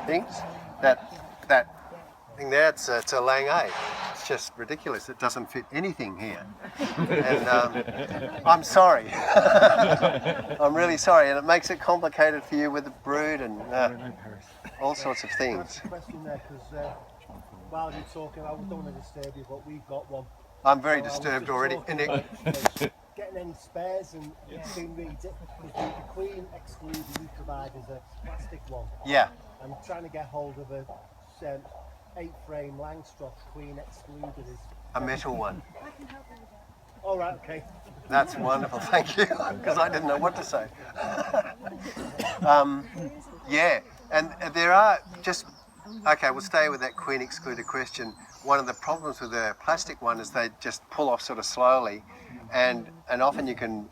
things. That thing there, it's a Lang A. It's just ridiculous. It doesn't fit anything here. And I'm sorry. I'm really sorry. And it makes it complicated for you with the brood and all sorts of things. A question there, because while you're talking, I don't want to disturb you, but we've got one. I'm very disturbed already. Getting any spares, and it's been really difficult because the queen excluder you provide is a plastic one. Yeah. I'm trying to get hold of a 8-frame Langstroth queen excluder. Is a metal one. I can help you with that. All right, okay. That's wonderful, thank you, because I didn't know what to say. Yeah, and there are just, okay, we'll stay with that queen excluder question. One of the problems with the plastic one is they just pull off sort of slowly, and often you can,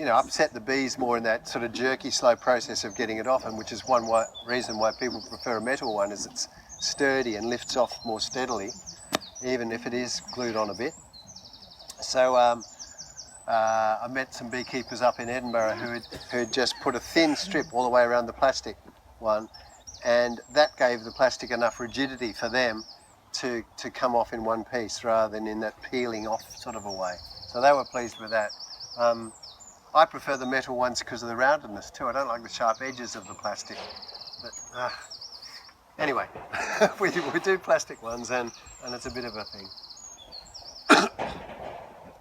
upset the bees more in that sort of jerky, slow process of getting it off, and which is one reason why people prefer a metal one, is it's sturdy and lifts off more steadily, even if it is glued on a bit. So I met some beekeepers up in Edinburgh who had just put a thin strip all the way around the plastic one, and that gave the plastic enough rigidity for them to come off in one piece rather than in that peeling off sort of a way. So they were pleased with that. I prefer the metal ones because of the roundedness too. I don't like the sharp edges of the plastic. But anyway, we do plastic ones, and it's a bit of a thing.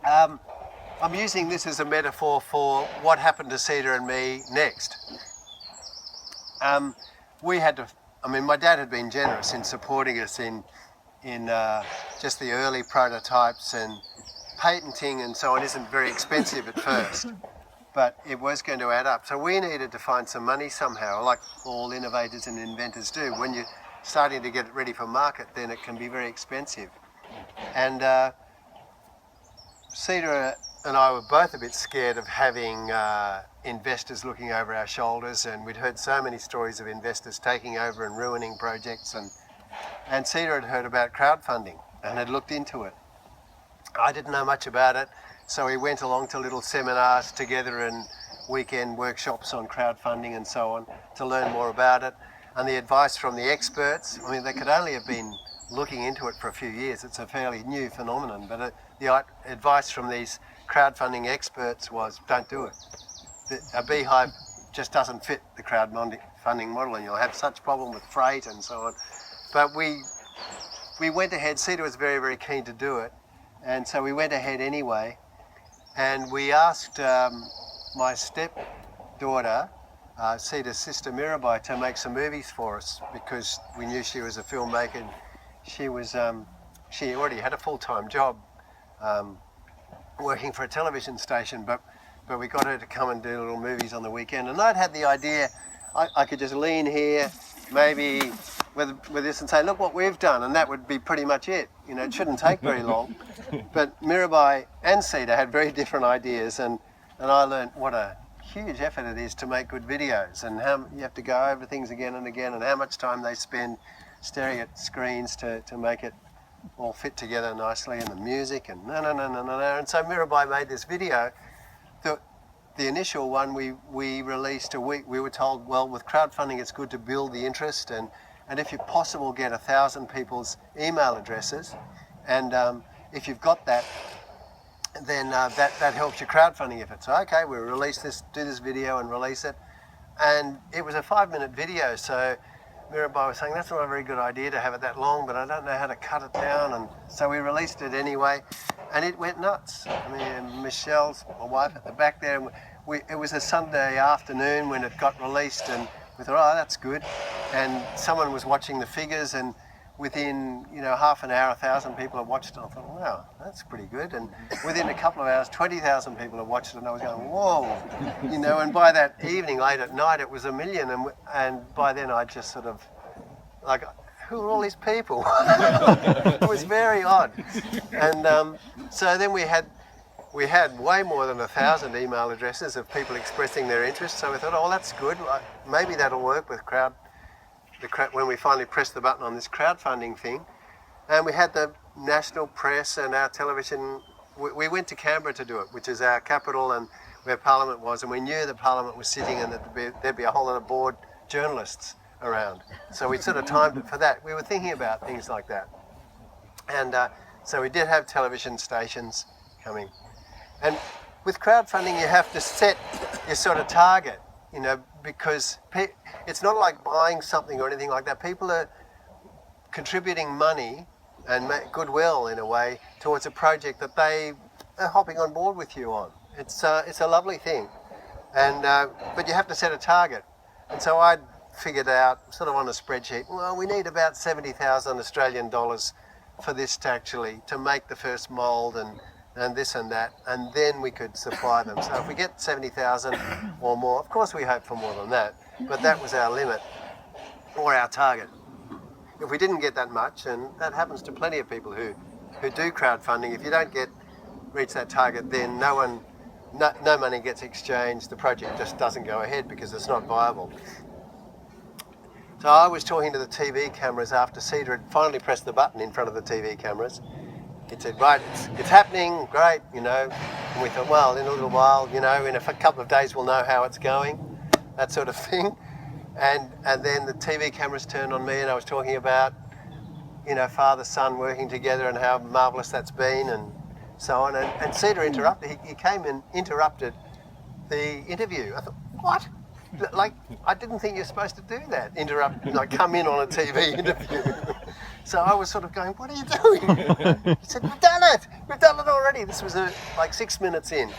I'm using this as a metaphor for what happened to Cedar and me next. We had to, my dad had been generous in supporting us in just the early prototypes, and patenting and so on isn't very expensive at first, but it was going to add up. So we needed to find some money somehow, like all innovators and inventors do. When you're starting to get it ready for market, then it can be very expensive. And Cedar and I were both a bit scared of having investors looking over our shoulders, and we'd heard so many stories of investors taking over and ruining projects, and Cedar had heard about crowdfunding and had looked into it. I didn't know much about it, so we went along to little seminars together and weekend workshops on crowdfunding and so on to learn more about it. And the advice from the experts, they could only have been looking into it for a few years. It's a fairly new phenomenon, but the advice from these crowdfunding experts was, don't do it. A beehive just doesn't fit the crowdfunding model, and you'll have such problem with freight and so on. But we went ahead. Cedar was very, very keen to do it, and so we went ahead anyway. And we asked my stepdaughter, Cedar's sister Mirabai, to make some movies for us, because we knew she was a filmmaker. She already had a full-time job working for a television station, but we got her to come and do little movies on the weekend. And I'd had the idea I could just lean here, maybe with this, and say, look what we've done, and that would be pretty much it. It shouldn't take very long. But Mirabai and Cedar had very different ideas, and I learned what a huge effort it is to make good videos, and how you have to go over things again and again, and how much time they spend staring at screens to make it all fit together nicely, and the music, and and so Mirabai made this video. The initial one we released a week. We were told, well, with crowdfunding it's good to build the interest, and if you possible get 1,000 people's email addresses, and if you've got that, then that helps your crowdfunding effort. So okay, we release this, do this video and release it, and it was a 5-minute video. So Mirabai was saying, that's not a very good idea to have it that long, but I don't know how to cut it down, and so we released it anyway, and it went nuts. Michelle's, my wife, at the back there, it was a Sunday afternoon when it got released, and we thought, oh, that's good, and someone was watching the figures, and within half an hour 1,000 people had watched it. I thought, wow, that's pretty good. And within a couple of hours 20,000 people had watched it, and I was going, whoa, and by that evening, late at night, it was 1 million, and by then I just sort of like, who are all these people? It was very odd. And so then we had way more than 1,000 email addresses of people expressing their interest. So we thought, oh, that's good. Maybe that'll work with when we finally pressed the button on this crowdfunding thing. And we had the national press and our television. We went to Canberra to do it, which is our capital and where Parliament was. And we knew that Parliament was sitting, and that there'd be a whole lot of bored journalists around. So we sort of timed it for that. We were thinking about things like that. And so we did have television stations coming. And with crowdfunding, you have to set your sort of target, you know, because it's not like buying something or anything like that. People are contributing money and goodwill in a way towards a project that they are hopping on board with you on. It's a lovely thing, and but you have to set a target. And so I figured out, sort of on a spreadsheet, well, we need about 70,000 Australian dollars for this to make the first mould and this and that, and then we could supply them. So if we get 70,000 or more, of course we hope for more than that, but that was our limit or our target. If we didn't get that much, and that happens to plenty of people who do crowdfunding, if you don't reach that target, then no money gets exchanged, the project just doesn't go ahead because it's not viable. So I was talking to the TV cameras after Cedar had finally pressed the button in front of the TV cameras. He said, right, it's happening, great, you know. And we thought, well, in a little while, you know, in a couple of days we'll know how it's going, that sort of thing. And then the TV cameras turned on me, and I was talking about, you know, father, son working together and how marvellous that's been and so on. And Cedar interrupted, he came and interrupted the interview. I thought, what? Like, I didn't think you're supposed to do that, come in on a TV interview. So I was sort of going, what are you doing? He said, we've done it already. This was like 6 minutes in.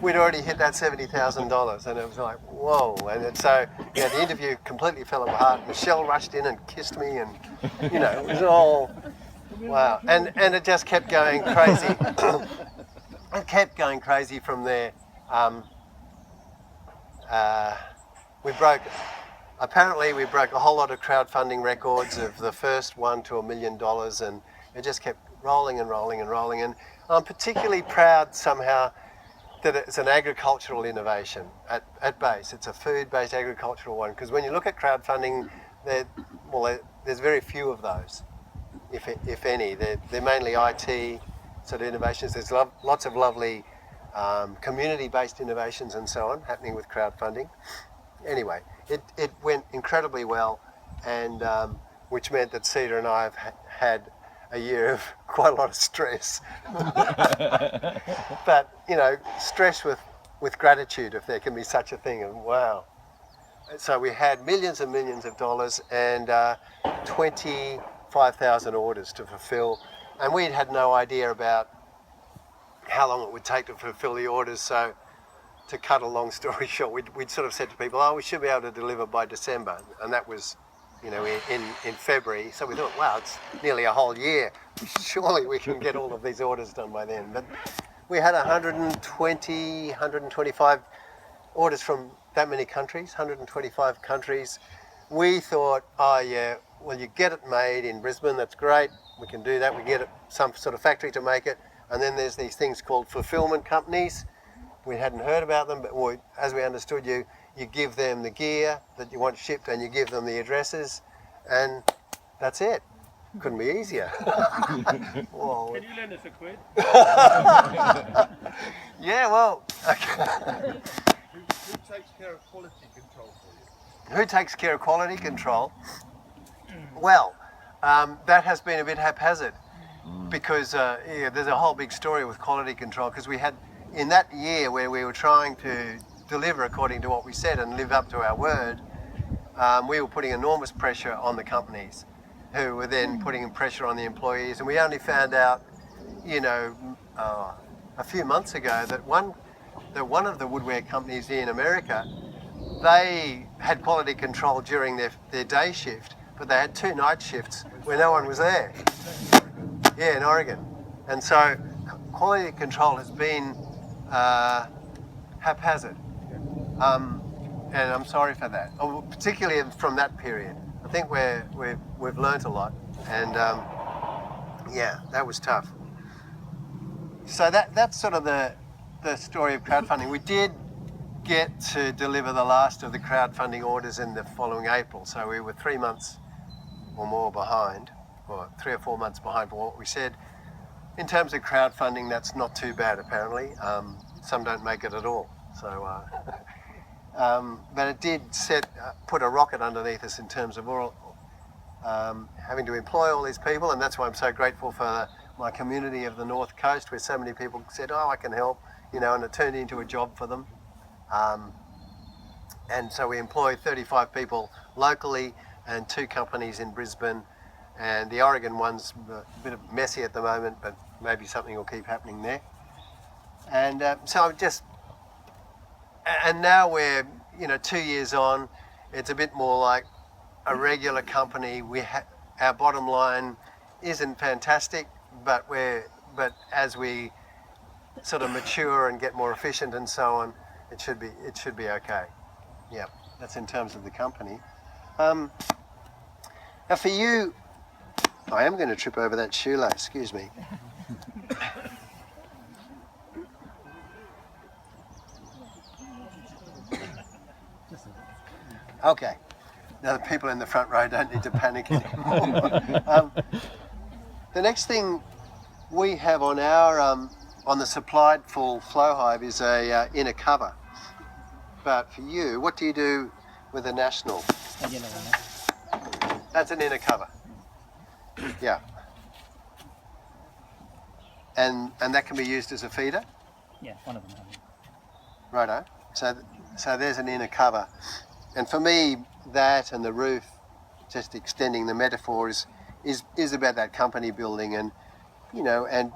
We'd already hit that $70,000, and it was like, whoa. And so, yeah, the interview completely fell apart. Michelle rushed in and kissed me, and, you know, it was all, wow. And it just kept going crazy. It kept going crazy from there. Apparently we broke a whole lot of crowdfunding records of the first one to $1 million, and it just kept rolling and rolling and rolling. And I'm particularly proud somehow that it's an agricultural innovation at base. It's a food-based agricultural one, because when you look at crowdfunding, there's very few of those, if any. They're mainly IT sort of innovations. There's lots of lovely community-based innovations and so on happening with crowdfunding. Anyway, it went incredibly well, and which meant that Cedar and I have had a year of quite a lot of stress. But, you know, stress with gratitude, if there can be such a thing, and wow. So we had millions and millions of dollars and 25,000 orders to fulfill, and we'd had no idea about how long it would take to fulfill the orders. So to cut a long story short, we'd sort of said to people, oh, we should be able to deliver by December. And that was, you know, in February. So we thought, wow, it's nearly a whole year. Surely we can get all of these orders done by then. But we had 125 orders from that many countries, 125 countries. We thought, oh yeah, well, you get it made in Brisbane, that's great. We can do that. We get some sort of factory to make it. And then there's these things called fulfillment companies. We hadn't heard about them, but as we understood, you give them the gear that you want shipped, and you give them the addresses, and that's it. Couldn't be easier. Whoa. Can you lend us a quid? Yeah, well. Okay. Who takes care of quality control for you? Who takes care of quality control? Well, that has been a bit haphazard, because there's a whole big story with quality control, because we had, in that year where we were trying to deliver according to what we said and live up to our word, we were putting enormous pressure on the companies, who were then putting pressure on the employees. And we only found out, you know, a few months ago that one of the woodware companies in America, they had quality control during their day shift, but they had 2 night shifts where no one was there. Yeah, in Oregon. And so quality control has been haphazard, and I'm sorry for that, particularly from that period. I think we've learnt a lot, and yeah, that was tough. So that's sort of the story of crowdfunding. We did get to deliver the last of the crowdfunding orders in the following April, so we were 3 months or more behind, or 3 or 4 months behind for what we said. In terms of crowdfunding, that's not too bad apparently. Some don't make it at all. So, But it did put a rocket underneath us in terms of having to employ all these people, and that's why I'm so grateful for my community of the North Coast, where so many people said, "Oh, I can help," and it turned into a job for them. And so we employ 35 people locally and 2 companies in Brisbane, and the Oregon one's a bit messy at the moment, but maybe something will keep happening there. And and now we're 2 years on. It's a bit more like a regular company. Our bottom line isn't fantastic, but as we sort of mature and get more efficient and so on, it should be okay. Yeah, that's in terms of the company. Now for you, I am going to trip over that shoelace. Excuse me. Okay. Now the people in the front row don't need to panic anymore. The next thing we have on our on the supplied full FlowHive is a inner cover. But for you, what do you do with a national? That's an inner cover. Yeah. And that can be used as a feeder? Yeah, one of them. Righto. So there's an inner cover. And for me, that and the roof, just extending the metaphor, is about that company building and and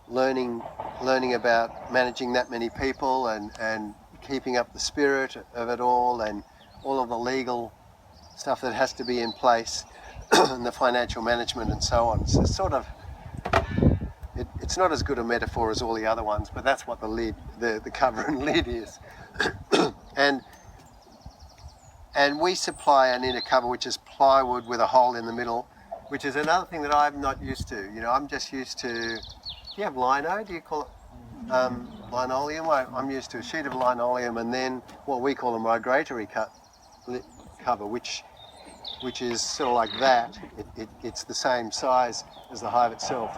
learning about managing that many people and keeping up the spirit of it all and all of the legal stuff that has to be in place and the financial management and so on. So it's sort of it's not as good a metaphor as all the other ones, but that's what the cover and lid is. And we supply an inner cover which is plywood with a hole in the middle, which is another thing that I'm not used to. I'm just used to, do you have lino? Do you call it linoleum? I'm used to a sheet of linoleum and then what we call a migratory cover, which is sort of like that. It's the same size as the hive itself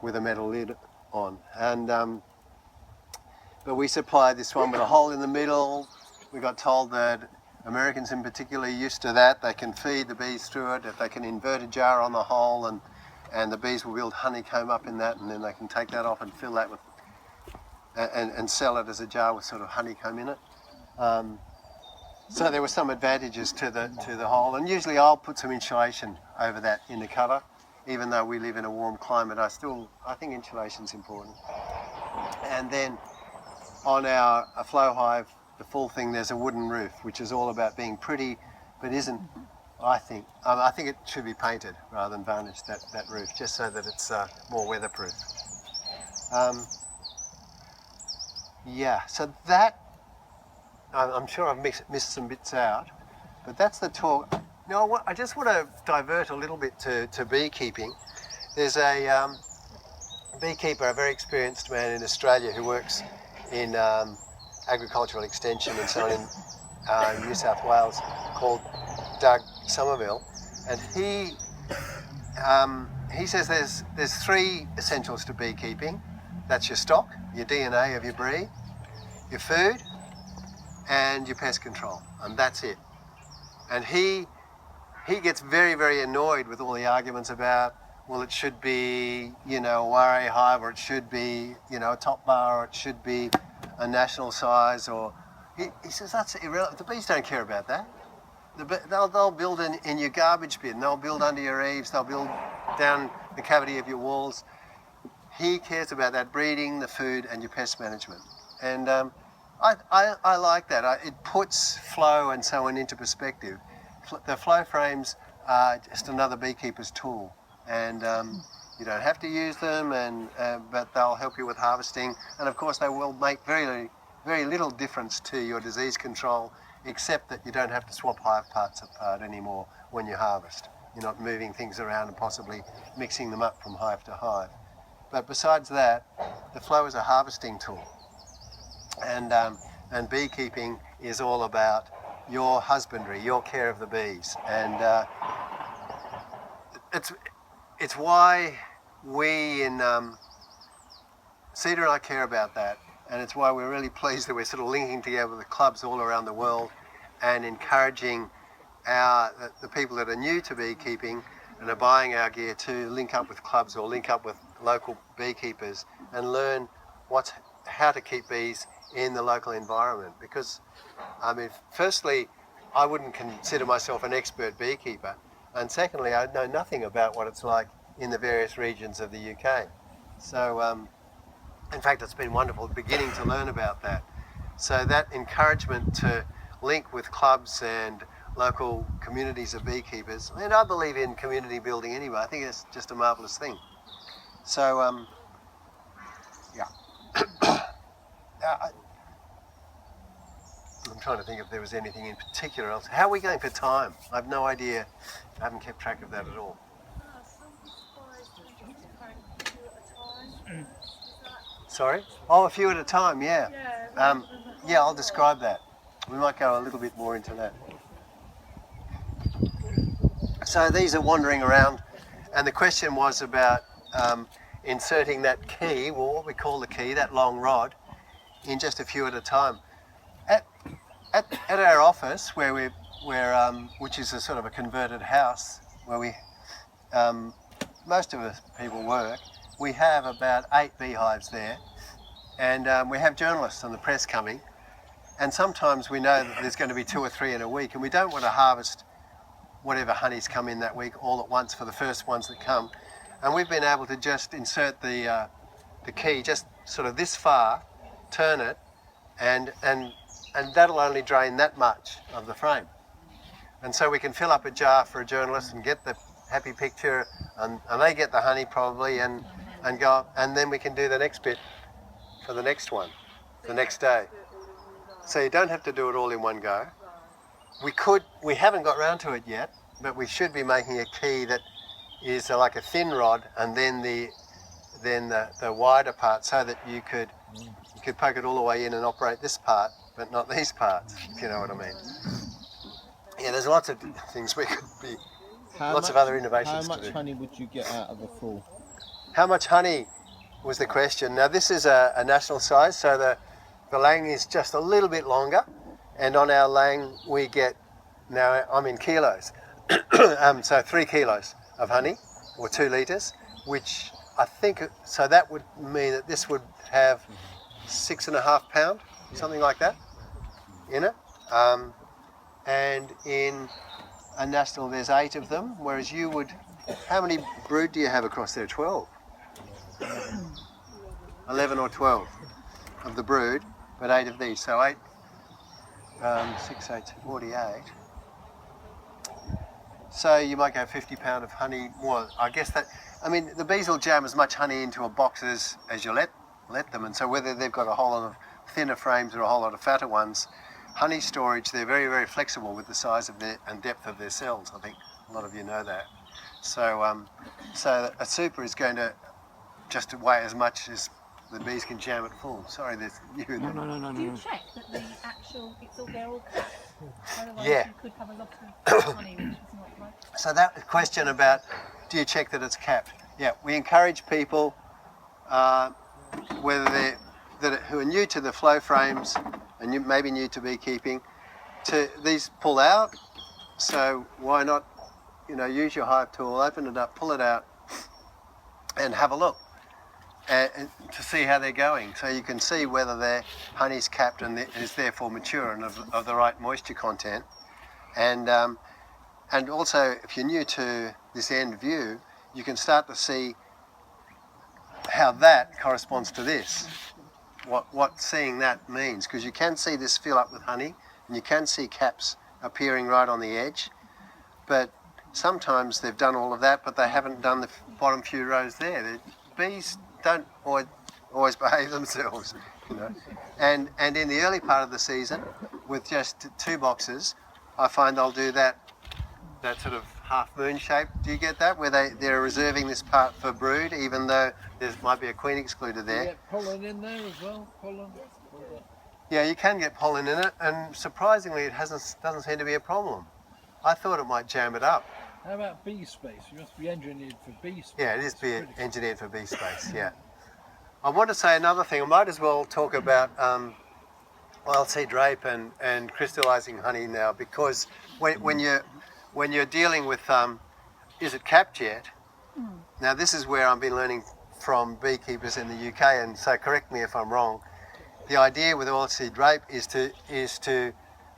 with a metal lid on. And but we supply this one with a hole in the middle. We got told that Americans in particular are used to that. They can feed the bees through it. If they can invert a jar on the hole and the bees will build honeycomb up in that, and then they can take that off and fill that with and sell it as a jar with sort of honeycomb in it. So there were some advantages to the hole, and usually I'll put some insulation over that inner cover. Even though we live in a warm climate, I think insulation's important. And then on our FlowHive, the full thing, there's a wooden roof, which is all about being pretty, but isn't. I think it should be painted rather than varnished, that roof, just so that it's more weatherproof. Yeah, so that, I'm sure I've missed some bits out, but that's the talk. No, I just want to divert a little bit to beekeeping. There's a beekeeper, a very experienced man in Australia who works in agricultural extension and so on in New South Wales, called Doug Somerville, and he says there's 3 essentials to beekeeping. That's your stock, your DNA of your breed, your food, and your pest control, and that's it. And he gets very, very annoyed with all the arguments about, well, it should be, a Ware hive, or it should be, a top bar, or it should be a national size, or he says that's irrelevant. The bees don't care about that. They'll build in your garbage bin, they'll build under your eaves, they'll build down the cavity of your walls. He cares about that breeding, the food, and your pest management. And I like that. It puts flow and so on into perspective. The flow frames are just another beekeeper's tool, and you don't have to use them, but they'll help you with harvesting. And of course, they will make very, very little difference to your disease control, except that you don't have to swap hive parts apart anymore when you harvest. You're not moving things around and possibly mixing them up from hive to hive. But besides that, the flow is a harvesting tool. And beekeeping is all about your husbandry, your care of the bees. And it's why we in Cedar and I care about that. And it's why we're really pleased that we're sort of linking together with clubs all around the world and encouraging the people that are new to beekeeping and are buying our gear to link up with clubs or link up with local beekeepers and learn how to keep bees in the local environment. Because, I mean, firstly, I wouldn't consider myself an expert beekeeper, and secondly, I know nothing about what it's like in the various regions of the UK. So, in fact, it's been wonderful beginning to learn about that. So that encouragement to link with clubs and local communities of beekeepers, and I believe in community building anyway. I think it's just a marvellous thing. So, yeah. I'm trying to think if there was anything in particular else. How are we going for time? I have no idea. I haven't kept track of that at all. Sorry? Oh, a few at a time, yeah. Yeah, I'll describe that. We might go a little bit more into that. So these are wandering around, and the question was about inserting that key, well, what we call the key, that long rod, in just a few at a time. At our office, which is a sort of a converted house where most of us people work, we have about 8 beehives there, and we have journalists and the press coming, and sometimes we know that there's going to be 2 or 3 in a week, and we don't want to harvest whatever honeys come in that week all at once for the first ones that come, and we've been able to just insert the key just sort of this far, turn it, and that'll only drain that much of the frame. And so we can fill up a jar for a journalist and get the happy picture, and they get the honey probably, and go, and then we can do the next bit for the next one, the next day. So you don't have to do it all in one go. We haven't got round to it yet, but we should be making a key that is like a thin rod, and then the wider part, so that you could poke it all the way in and operate this part, but not these parts, if you know what I mean. Yeah, there's lots of things we could be, lots of other innovations to do. How much honey would you get out of a full? How much honey was the question. Now this is a national size, so the lang is just a little bit longer, and on our lang we get, now I'm in kilos, so 3 kilos of honey, or 2 litres, which I think, so that would mean that this would have 6.5 pound, something like that, in it. And in a national there's 8 of them, whereas you would, how many brood do you have across there? 12? 11 or 12 of the brood, but 8 of these, so 8, 6, 8, 48. So you might go 50 pound of honey. Well, I guess that, I mean, the bees will jam as much honey into a box as you let them, and so whether they've got a whole lot of thinner frames or a whole lot of fatter ones, honey storage, they're very, very flexible with the size of their and depth of their cells. I think a lot of you know that. So, so a super is going to just weigh as much as the bees can jam it full. Sorry, there's you. No. Do you check that the actual, they're all cut? Otherwise Yeah. you could have a lot of honey, which is not right. So that question about, do you check that it's capped? Yeah, we encourage people, whether who are new to the flow frames and you maybe new to beekeeping, to these pull out. So why not, use your hive tool, open it up, pull it out, and have a look, and to see how they're going. So you can see whether their honey's capped and is therefore mature and of the right moisture content. And also, if you're new to this end view, you can start to see how that corresponds to this. What seeing that means, because you can see this fill up with honey, and you can see caps appearing right on the edge, but sometimes they've done all of that, but they haven't done the bottom few rows there. The bees don't always behave themselves, And in the early part of the season, with just 2 boxes, I find they'll do that sort of half moon shape. Do you get that? Where they're reserving this part for brood, even though there might be a queen excluded there. You get pollen in there as well? Pollen? Yeah, you can get pollen in it, and surprisingly it doesn't seem to be a problem. I thought it might jam it up. How about bee space? You must be engineered for bee space. Yeah, it is engineered for bee space, yeah. I want to say another thing. I might as well talk about oilseed rape and crystallizing honey now, because when you're dealing with is it capped yet? Now this is where I've been learning from beekeepers in the UK, and so correct me if I'm wrong. The idea with oilseed rape is to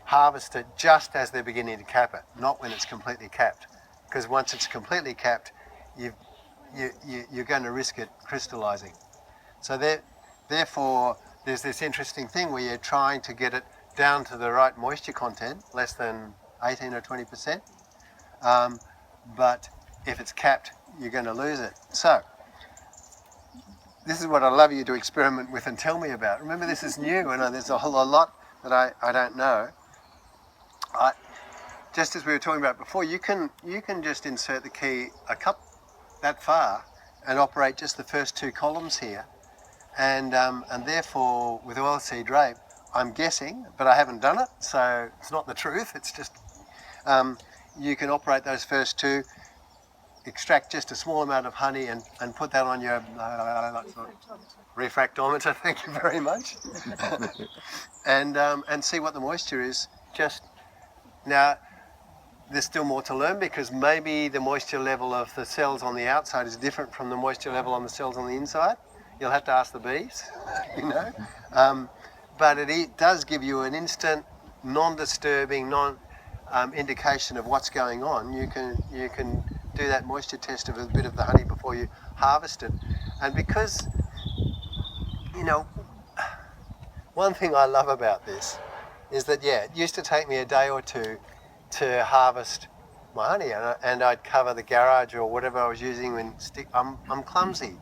harvest it just as they're beginning to cap it, not when it's completely capped, because once it's completely capped, you're going to risk it crystallizing. So therefore, there's this interesting thing where you're trying to get it down to the right moisture content, less than 18 or 20%. But if it's capped, you're going to lose it. So this is what I'd love you to experiment with and tell me about. Remember, this is new, and there's a whole lot that I don't know. Just as we were talking about before, you can just insert the key a cup that far and operate just the first two columns here. And therefore, with oilseed rape, I'm guessing, but I haven't done it, so it's not the truth. It's just you can operate those first two, extract just a small amount of honey, and put that on your refractometer. Thank you very much, and see what the moisture is. Just now, there's still more to learn, because maybe the moisture level of the cells on the outside is different from the moisture level on the cells on the inside. You'll have to ask the bees, you know. But it does give you an instant, non-disturbing, indication of what's going on. You can do that moisture test of a bit of the honey before you harvest it. And because, you know, one thing I love about this is that, yeah, it used to take me a day or two to harvest my honey, and I'd cover the garage or whatever I was using and stick. I'm clumsy.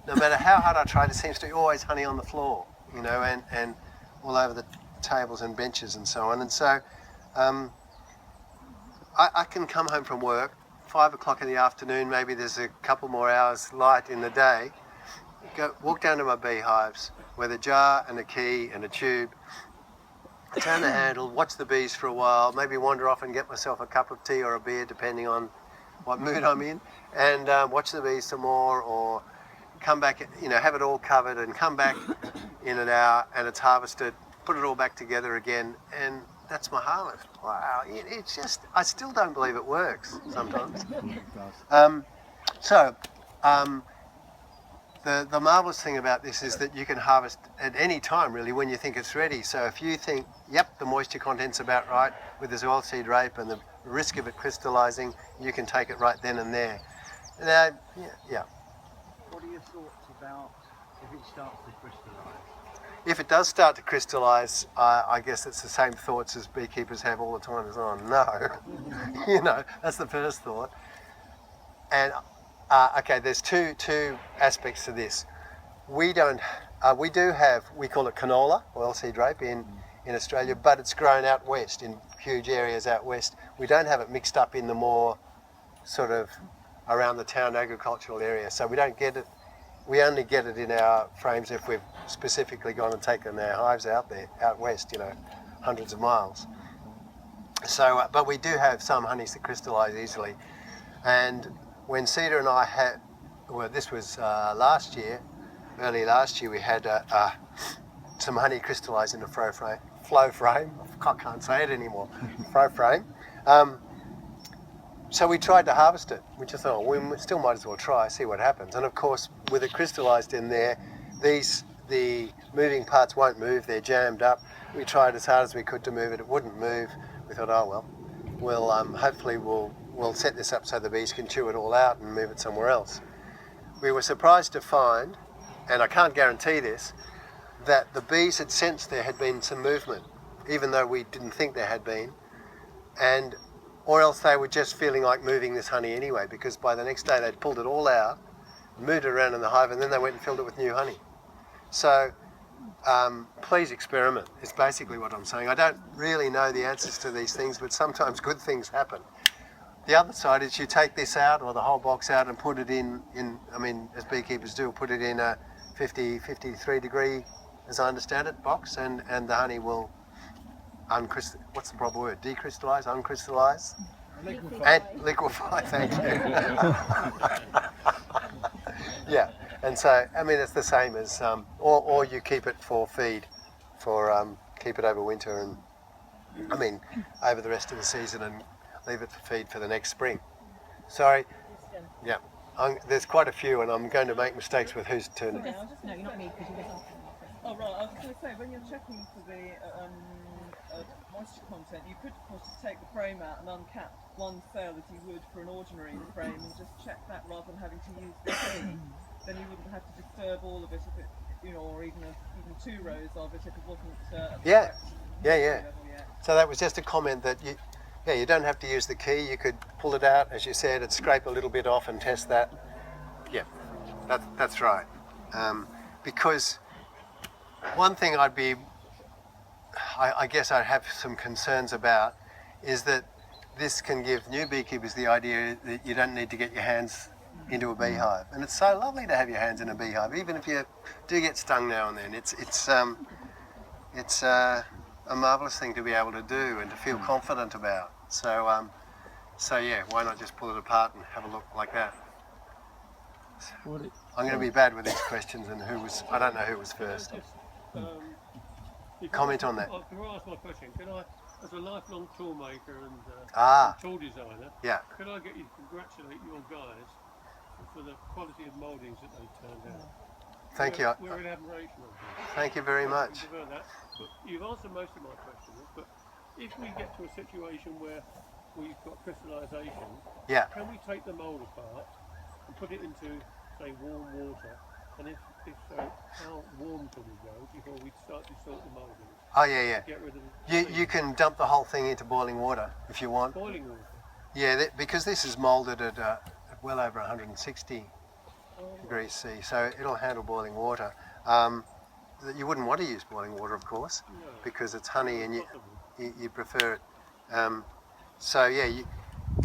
No matter how hard I try, there seems to be always honey on the floor, you know, and all over the tables and benches and so on. And so I can come home from work, 5 o'clock in the afternoon, maybe there's a couple more hours light in the day, walk down to my beehives with a jar and a key and a tube, turn the handle, watch the bees for a while, maybe wander off and get myself a cup of tea or a beer, depending on what mood I'm in, and watch the bees some more, or come back, you know, have it all covered and come back in an hour and it's harvested, put it all back together again, and that's my harvest. Wow, it's just, I still don't believe it works sometimes. The marvellous thing about this is that you can harvest at any time, really, when you think it's ready. So if you think, yep, the moisture content's about right with this oilseed rape and the risk of it crystallising, you can take it right then and there. Now, yeah. What are your thoughts about if it starts to crystallise? If it does start to crystallise, I guess it's the same thoughts as beekeepers have all the time as, oh no, you know, that's the first thought. And okay, there's two aspects to this. We do have, we call it canola, oilseed rape in Australia, but it's grown out west, in huge areas out west. We don't have it mixed up in the more sort of around the town agricultural area, so we don't get it. We only get it in our frames if we've specifically gone and taken our hives out there, out west, you know, hundreds of miles. So, but we do have some honeys that crystallise easily. And when Cedar and I had, well, this was last year, early last year, we had some honey crystallise in a flow frame. I can't say it anymore. Flow frame. So we tried to harvest it. We just thought, well, we still might as well try, see what happens. And of course, with it crystallised in there, the moving parts won't move, they're jammed up. We tried as hard as we could to move it, it wouldn't move. We thought, oh well, we'll hopefully we'll set this up so the bees can chew it all out and move it somewhere else. We were surprised to find, and I can't guarantee this, that the bees had sensed there had been some movement, even though we didn't think there had been. Or else they were just feeling like moving this honey anyway, because by the next day they'd pulled it all out, moved it around in the hive, and then they went and filled it with new honey. So please experiment, is basically what I'm saying. I don't really know the answers to these things, but sometimes good things happen. The other side is you take this out, or the whole box out, and put it in I mean, as beekeepers do, put it in a 53 degree, as I understand it, box, and the honey will what's the proper word? Decrystallise, uncrystallise? Liquefy. And liquefy, thank you. Yeah, And so, I mean, it's the same as, or you keep it for feed, keep it over winter and, I mean, over the rest of the season and leave it for feed for the next spring. Sorry, yeah, there's quite a few and I'm going to make mistakes with whose turn it is. No, you're not me because you just asked me. Oh right, I was going to say, when you're checking for the moisture content, you could of course just take the frame out and uncap one cell as you would for an ordinary frame and just check that rather than having to use the key. Then you wouldn't have to disturb all of it if it, or even 2 rows of it if it wasn't. Yeah. Level yet. So that was just a comment that you don't have to use the key. You could pull it out, as you said, and scrape a little bit off and test that. Yeah, that's right. Because one thing I guess I'd have some concerns about is that this can give new beekeepers the idea that you don't need to get your hands into a beehive. And it's so lovely to have your hands in a beehive, even if you do get stung now and then. It's a marvellous thing to be able to do and to feel confident about. So yeah, why not just pull it apart and have a look like that? I'm going to be bad with these questions and I don't know who was first. Comment on that. Before I ask my question, can I, as a lifelong tool maker and tool designer, can I get you to congratulate your guys for the quality of mouldings that they turned out? Thank you. We're in admiration of them. Thank you very much. But you've answered most of my questions, but if we get to a situation where we've got crystallization, can we take the mould apart and put it into, say, warm water? And if so, how warm can we go before we start to sort the mouldings? Oh yeah. Get rid of them. You can dump the whole thing into boiling water if you want. Boiling water? Yeah, because this is moulded at well over 160 degrees C, so it'll handle boiling water. You wouldn't want to use boiling water, of course, because it's honey and you prefer it. So yeah,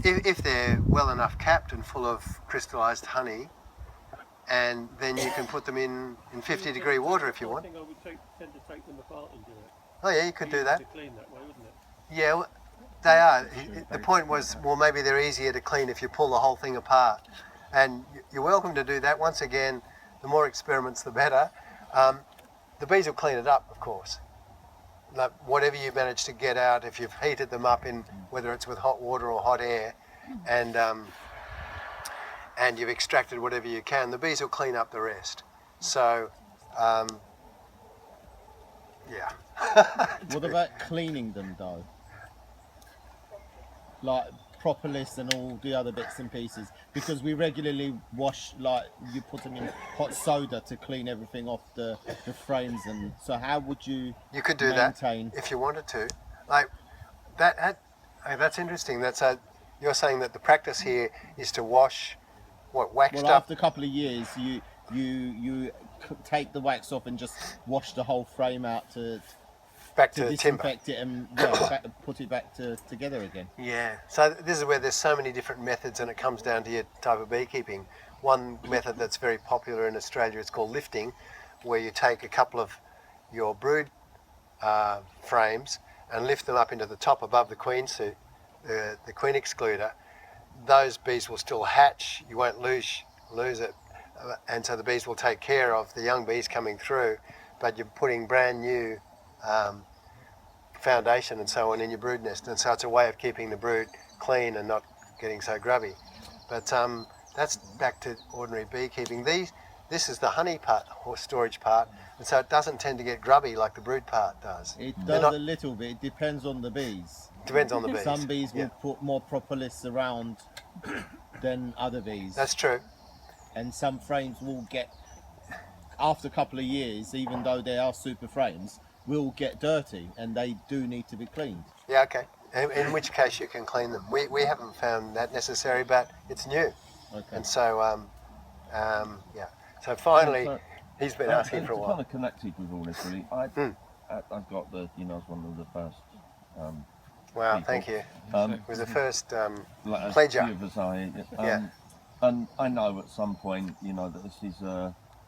if they're well enough capped and full of crystallized honey, and then you can put them in 50-degree water if you want. I think I would tend to take them apart and do it. Oh yeah, you could do that. To clean that way, wouldn't it? Yeah, well, they are. The point was, well, maybe they're easier to clean if you pull the whole thing apart. And you're welcome to do that. Once again, the more experiments, the better. The bees will clean it up, of course. Like whatever you manage to get out, if you've heated them up in, whether it's with hot water or hot air, and you've extracted whatever you can, the bees will clean up the rest. So, yeah. What about cleaning them though? Like propolis and all the other bits and pieces, because we regularly wash, like you put them in hot soda to clean everything off the frames, and so how would you could do maintain that if you wanted to, like that. That's interesting. You're saying that the practice here is to wash waxed up. After a couple of years you take the wax off and just wash the whole frame out to timber. It and put it back together again. Yeah, so this is where there's so many different methods and it comes down to your type of beekeeping. One method that's very popular in Australia is called lifting, where you take a couple of your brood frames and lift them up into the top above the queen suit, the queen excluder. Those bees will still hatch, you won't lose it, and so the bees will take care of the young bees coming through, but you're putting brand new foundation and so on in your brood nest, and so it's a way of keeping the brood clean and not getting so grubby. But that's back to ordinary beekeeping. This is the honey part or storage part, and so it doesn't tend to get grubby like the brood part does. It does a little bit. It depends on the bees. Depends on the bees. Some bees will put more propolis around than other bees. That's true. And some frames will get, after a couple of years, even though they are super frames, will get dirty, and they do need to be cleaned. Yeah, okay. In which case you can clean them. We haven't found that necessary, but it's new. Okay. And so, yeah. So finally, he's been asking for a while. Kind of connected with all this, really. I've got the, I was one of the first. Wow, people. thank you. It was the first Like pledger. a few of us are, Yeah. And I know at some point, that this is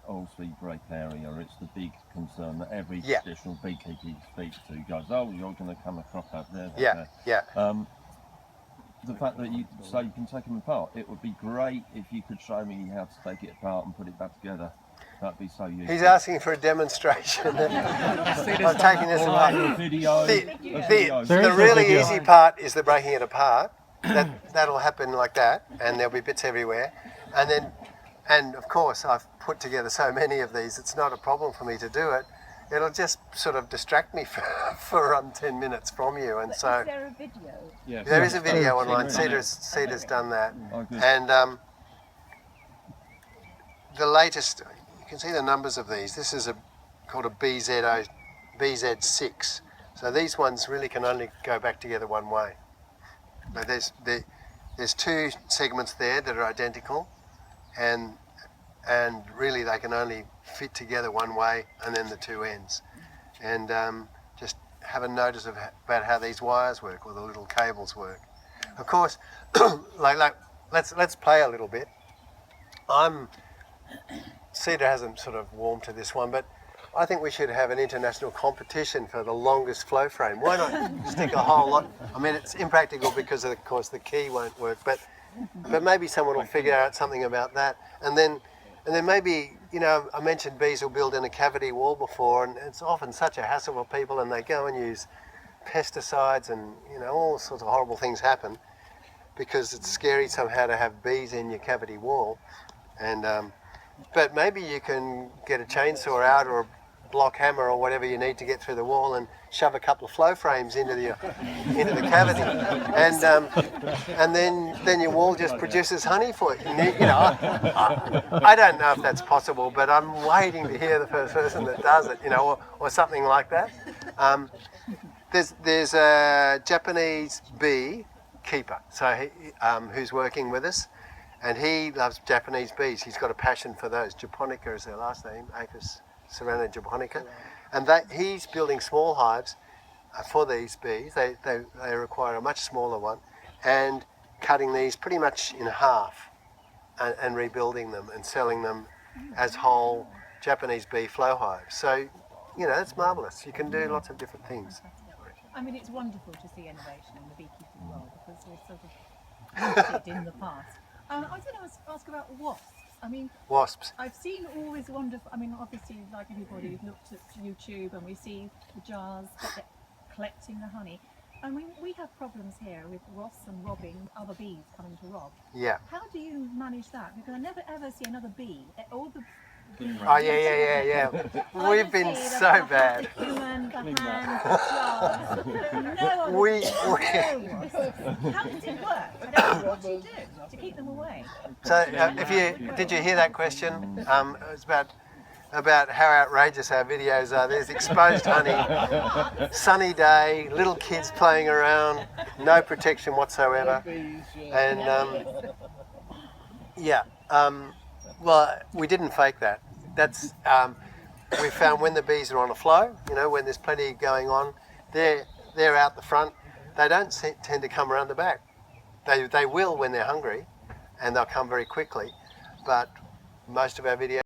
obviously great area. It's the big concern that every traditional beekeeper you speak to goes, "Oh, you're going to come a crop out there." Yeah. the fact that you say you can take them apart, it would be great if you could show me how to take it apart and put it back together. That'd be so useful. He's asking for a demonstration of taking this apart. A video. The really easy part is the breaking it apart. That'll happen like that, and there'll be bits everywhere. And of course, I've put together so many of these, it's not a problem for me to do it. It'll just sort of distract me for 10 minutes from you. And so is there a video? Yes. there is a video online. Cedar's done that. Oh, good. And the latest, you can see the numbers of these. This is called a BZ6. So these ones really can only go back together one way. But there's two segments there that are identical, and really they can only fit together one way, and then the two ends. And just have a notice about how these wires work, or the little cables work. Of course, let's play a little bit. Cedar hasn't sort of warmed to this one, but I think we should have an international competition for the longest flow frame. Why not stick a whole lot? I mean, it's impractical because, of course, the key won't work, but maybe someone will figure out something about that. And then maybe, I mentioned bees will build in a cavity wall before, and it's often such a hassle for people, and they go and use pesticides, and all sorts of horrible things happen because it's scary somehow to have bees in your cavity wall. And but maybe you can get a chainsaw out, or a block hammer, or whatever you need to get through the wall, and shove a couple of flow frames into the cavity, and then your wall just produces honey for you. I don't know if that's possible, but I'm waiting to hear the first person that does it, or something like that. There's a Japanese bee keeper, so who's working with us. And he loves Japanese bees. He's got a passion for those. Japonica is their last name, Apis cerana japonica. And he's building small hives for these bees. They require a much smaller one, and cutting these pretty much in half and rebuilding them and selling them as whole Japanese bee flow hives. So, that's marvellous. You can do lots of different things. I mean, it's wonderful to see innovation in the beekeeping world, because we're sort of rooted in the past. I was going to ask about wasps. I mean, wasps. I've seen all this wonderful, obviously, like everybody, we've looked at YouTube and we see the jars collecting the honey. I mean, we have problems here with wasps and robbing other bees coming to rob. Yeah. How do you manage that? Because I never ever see another bee. All the Oh, yeah. We've been so bad. The human, the hands, the jars. No other We- How does it work? I don't know what you do to keep them away. So, did you hear that question? It was about how outrageous our videos are. There's exposed honey, sunny day, little kids playing around, no protection whatsoever, and well, we didn't fake that. That's we found when the bees are on a flow, when there's plenty going on, they're out the front. They don't tend to come around the back. They will when they're hungry, and they'll come very quickly. But most of our videos